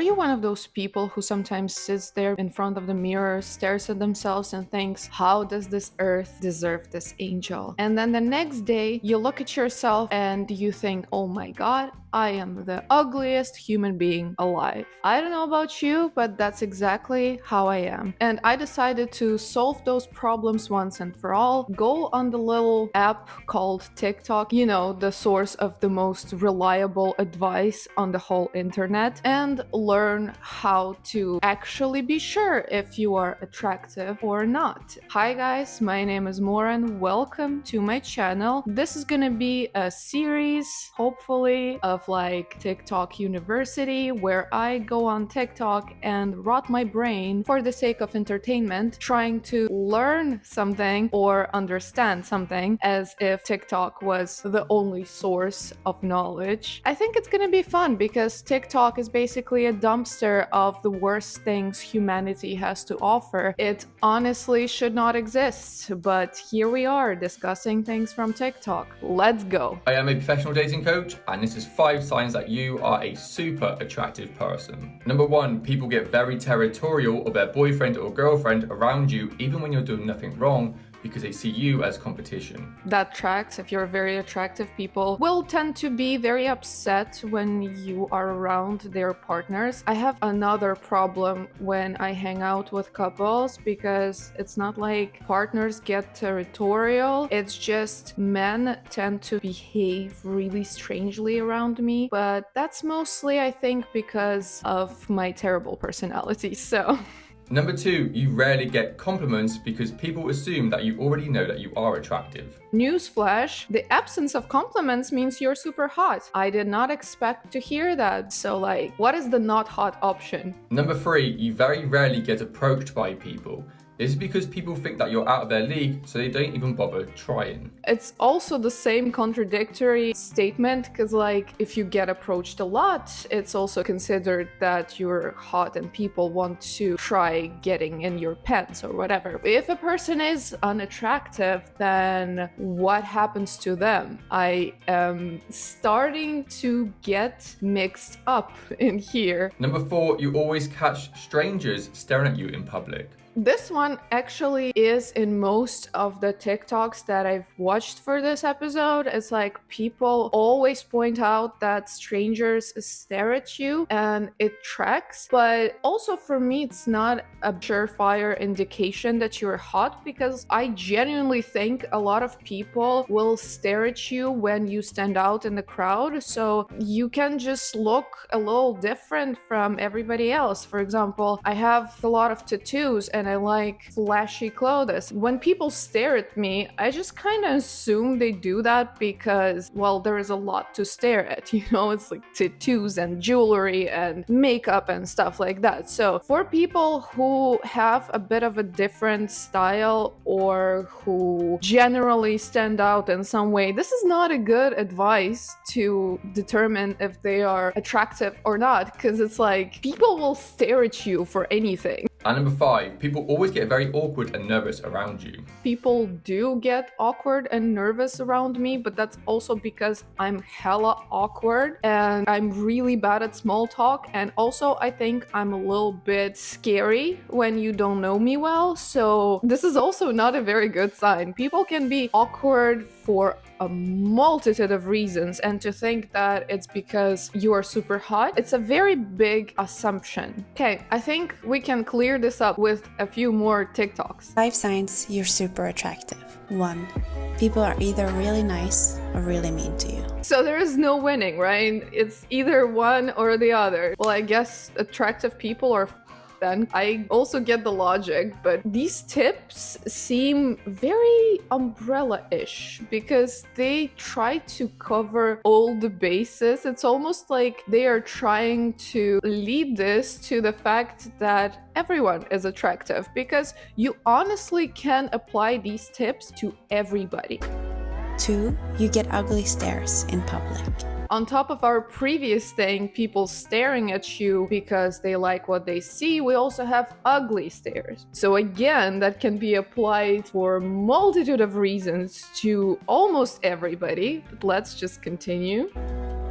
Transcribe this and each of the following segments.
Are you one of those people who sometimes sits there in front of the mirror, stares at themselves, and thinks, how does this earth deserve this angel? And then the next day, you look at yourself and you think, oh my god, I am the ugliest human being alive. I don't know about you, but that's exactly how I am. And I decided to solve those problems once and for all. Go on the little app called TikTok, the source of the most reliable advice on the whole internet, and learn how to actually be sure if you are attractive or not. Hi guys, my name is Moran. Welcome to my channel. This is gonna be a series, hopefully, of like TikTok University, where I go on TikTok and rot my brain for the sake of entertainment, trying to learn something or understand something as if TikTok was the only source of knowledge. I think it's gonna be fun because TikTok is basically a dumpster of the worst things humanity has to offer. It honestly should not exist, but here we are discussing things from TikTok. Let's go. I am a professional dating coach, and this is 5 signs that you are a super attractive person. Number 1, people get very territorial of their boyfriend or girlfriend around you, even when you're doing nothing wrong, because they see you as competition. That tracks. If you're very attractive, people will tend to be very upset when you are around their partners. I have another problem when I hang out with couples because it's not like partners get territorial. It's just men tend to behave really strangely around me. But that's mostly, I think, because of my terrible personality. So... Number 2, you rarely get compliments because people assume that you already know that you are attractive. Newsflash, the absence of compliments means you're super hot. I did not expect to hear that. So like, what is the not hot option? Number 3, you very rarely get approached by people. This is because people think that you're out of their league, so they don't even bother trying. It's also the same contradictory statement, because like, if you get approached a lot, it's also considered that you're hot and people want to try getting in your pants or whatever. If a person is unattractive, then what happens to them? I am starting to get mixed up in here. Number 4, you always catch strangers staring at you in public. This one actually is in most of the TikToks that I've watched for this episode. It's like people always point out that strangers stare at you and it tracks. But also for me, it's not a surefire indication that you're hot, because I genuinely think a lot of people will stare at you when you stand out in the crowd. So you can just look a little different from everybody else. For example, I have a lot of tattoos and I like flashy clothes. When people stare at me, I just kind of assume they do that because, well, there is a lot to stare at, it's like tattoos and jewelry and makeup and stuff like that. So for people who have a bit of a different style or who generally stand out in some way, this is not a good advice to determine if they are attractive or not, because it's like people will stare at you for anything. And number 5, people always get very awkward and nervous around you. People do get awkward and nervous around me, but that's also because I'm hella awkward and I'm really bad at small talk. And also, I think I'm a little bit scary when you don't know me well. So this is also not a very good sign. People can be awkward for a multitude of reasons, and to think that it's because you are super hot, it's a very big assumption. Okay, I think we can clear this up with a few more TikToks. 5 signs you're super attractive. 1. People are either really nice or really mean to you. So there is no winning, right? It's either one or the other. Well, I guess attractive people are then. I also get the logic, but these tips seem very umbrella-ish because they try to cover all the bases. It's almost like they are trying to lead this to the fact that everyone is attractive, because you honestly can apply these tips to everybody. 2. You get ugly stares in public. On top of our previous thing, people staring at you because they like what they see, we also have ugly stares. So again, that can be applied for a multitude of reasons to almost everybody, but let's just continue.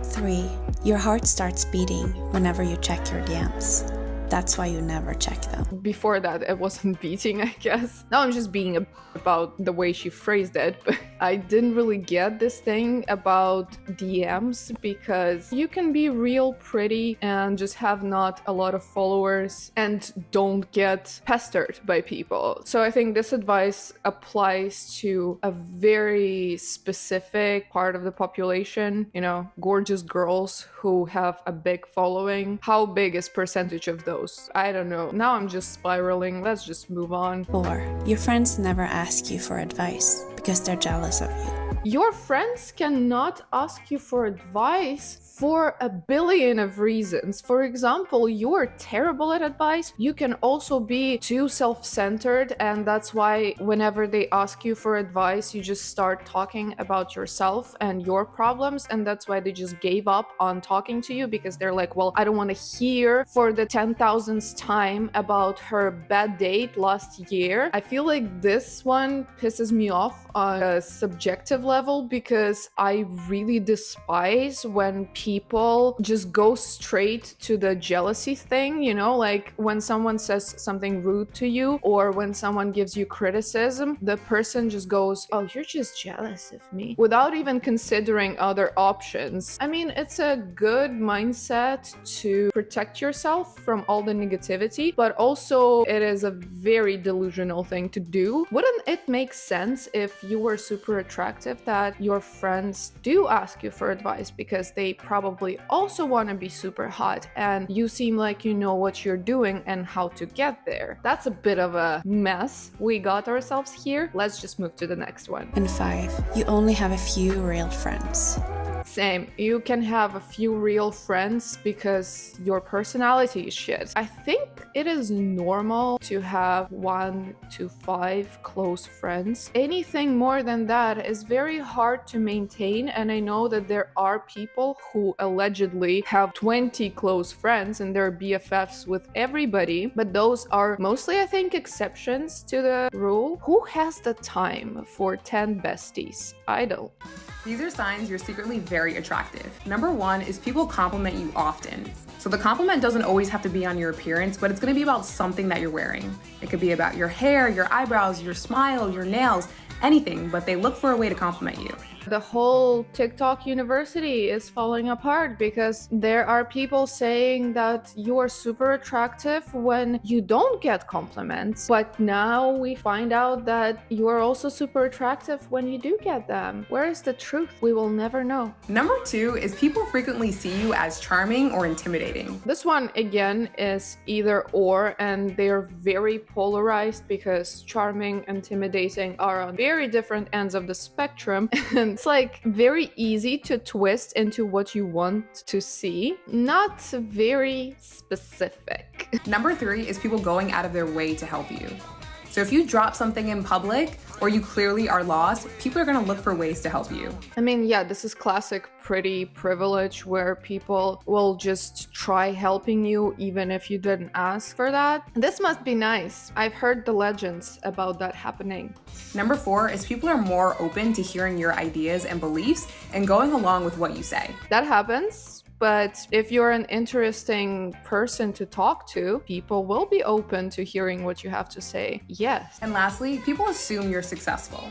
3. Your heart starts beating whenever you check your DMs. That's why you never check them. Before that, it wasn't beating, I guess. Now I'm just being about the way she phrased it, but I didn't really get this thing about DMs because you can be real pretty and just have not a lot of followers and don't get pestered by people. So I think this advice applies to a very specific part of the population, you know, gorgeous girls who have a big following. How big is percentage of those? I don't know. Now I'm just spiraling. Let's just move on. 4. Your friends never ask you for advice because they're jealous of you. Your friends cannot ask you for advice for a billion of reasons. For example, you're terrible at advice. You can also be too self-centered, and that's why whenever they ask you for advice, you just start talking about yourself and your problems, and that's why they just gave up on talking to you, because they're like, well, I don't want to hear for the 10,000th time about her bad date last year. I feel like this one pisses me off on a subjective level because I really despise when people just go straight to the jealousy thing, you know, like when someone says something rude to you or when someone gives you criticism, the person just goes, oh, you're just jealous of me, without even considering other options. I mean, it's a good mindset to protect yourself from all the negativity, but also it is a very delusional thing to do. Wouldn't it make sense if you were super attractive that your friends do ask you for advice because they probably also want to be super hot and you seem like you know what you're doing and how to get there? That's a bit of a mess we got ourselves here. Let's just move to the next one. And 5. You only have a few real friends. Same. You can have a few real friends because your personality is shit. I think it is normal to have 1 to 5 close friends. Anything more than that is very hard to maintain, and I know that there are people who allegedly have 20 close friends and they're BFFs with everybody, but those are mostly, I think, exceptions to the rule. Who has the time for 10 besties? I don't. These are signs you're secretly very attractive. Number 1 is people compliment you often. So the compliment doesn't always have to be on your appearance, but it's gonna be about something that you're wearing. It could be about your hair, your eyebrows, your smile, your nails, anything, but they look for a way to compliment you. The whole TikTok university is falling apart because there are people saying that you are super attractive when you don't get compliments. But now we find out that you are also super attractive when you do get them. Where is the truth? We will never know. Number 2 is people frequently see you as charming or intimidating. This one, again, is either or, and they're very polarized because charming, intimidating are on very different ends of the spectrum. And it's like very easy to twist into what you want to see, not very specific. Number 3 is people going out of their way to help you. So if you drop something in public or you clearly are lost, people are gonna look for ways to help you. I mean, yeah, this is classic pretty privilege where people will just try helping you even if you didn't ask for that. This must be nice. I've heard the legends about that happening. Number 4 is people are more open to hearing your ideas and beliefs and going along with what you say. That happens. But if you're an interesting person to talk to, people will be open to hearing what you have to say. Yes. And lastly, people assume you're successful.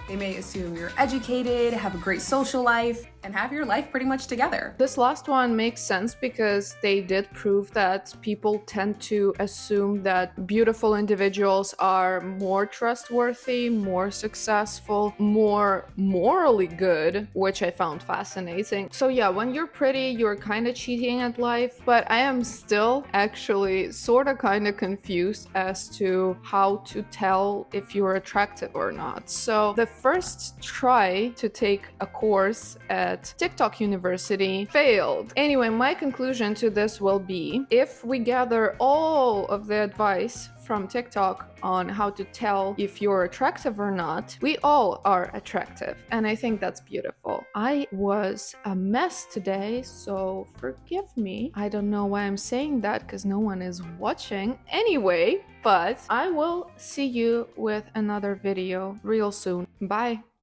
They may assume you're educated, have a great social life, and have your life pretty much together. This last one makes sense because they did prove that people tend to assume that beautiful individuals are more trustworthy, more successful, more morally good, which I found fascinating. So yeah, when you're pretty, you're kind of cheating at life, but I am still actually sort of kind of confused as to how to tell if you're attractive or not. So the first try to take a course at TikTok University failed. Anyway, my conclusion to this will be, if we gather all of the advice from TikTok on how to tell if you're attractive or not, we all are attractive. And I think that's beautiful. I was a mess today, so forgive me. I don't know why I'm saying that because no one is watching anyway, but I will see you with another video real soon. Bye.